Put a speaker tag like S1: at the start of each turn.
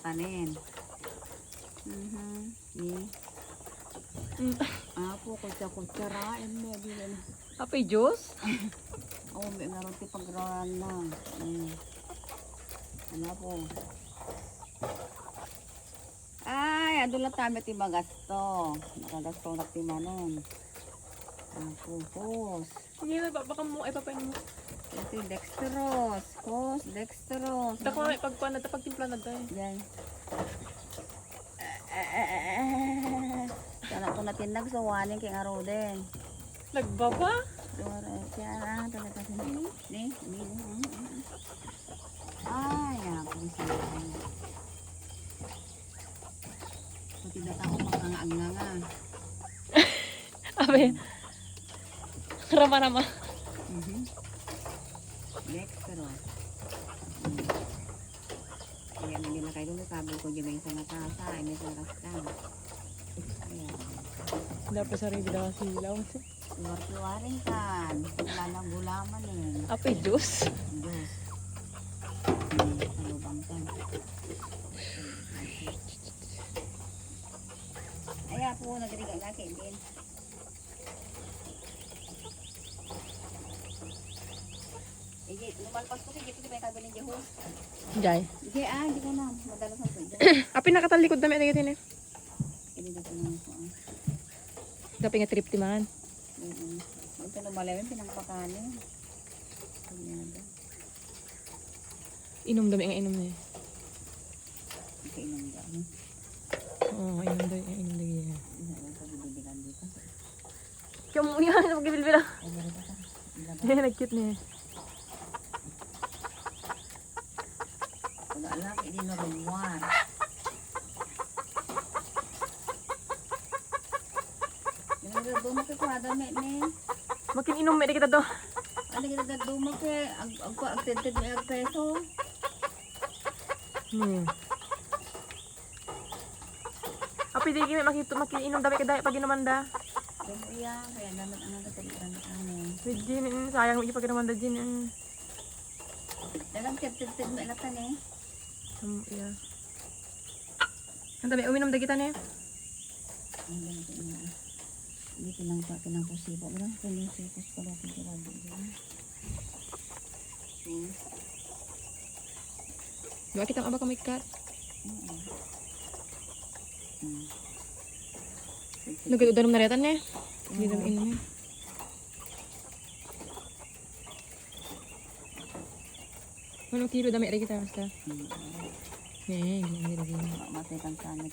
S1: Kanin. Ni. Apo, kutsarain mo.
S2: Apay Diyos?
S1: Oo, may naroon ti pagraran lang. Ano po? Ay, ando lang tayo ti magasto. Nakagasto na ti manon. Apo, hos.
S2: Sige na, baka mo, ay papain mo.
S1: Ito yung dextrose. Hos, dextrose.
S2: Ito ko nga ipagpana, pagtimpla na tayo.
S1: Yan. Sana ko natin nagsawanin kay araw din.
S2: Nagbaba?
S1: Kaya lang talaga ni. Ay, ako siya. Pati data ko makanganga.
S2: Abe. Rama-rama.
S1: Dextrose. Kaya hindi na kayo sabi ko dyan yung sa natasa. Ay, may saras ka. Ayan.
S2: Dapat sa rin daw silaw.
S1: Luwar-luwarin kan. Wala nang gulaman eh.
S2: Apay Diyos?
S1: Diyos. Salubang kan. Ay, po, nagriga na kay din. Lumalpas ko kay Gito may kabi ng Jehos.
S2: Jai.
S1: Hindi hindi ko na. Madalas ang pwede.
S2: Apay nakatalikod dami at agatin eh.
S1: Hindi dito na ako.
S2: Dapat nga trip timan.
S1: Ito na malalim, pinangpakanin.
S2: Inom dami nga inom na eh.
S1: Kainom dyan.
S2: Oo, inom dami nga inom dami.
S1: Ano pa bibilan dito?
S2: Kaya mo yan, magbibilbila.
S1: Ay, meron pa ka.
S2: Hindi, nag-cute niya eh.
S1: Wala lang, hindi na rumwan. Dumo ke kuha dami ni.
S2: Makin inom may kita do.
S1: Ano kita dumo ke ang tented may peso.
S2: Apay di kami makin inom dami kada pag inumanda.
S1: Dumo iya kaya dapat ang nagtalitan ani.
S2: Jin sayang mo pag inumanda jin.
S1: Dagang tented may latan eh.
S2: Iya. Ang dami uminom da kita ni.
S1: Hindi pinang posibo. Wala, pinisipos pala kung sirado.
S2: Diba kita nga ba kamikat? Nagkatudarom na retan eh. Hindi naman inom eh. Anong kilo dami rin kita basta? Eh, hindi rin.
S1: Matay kang sanay.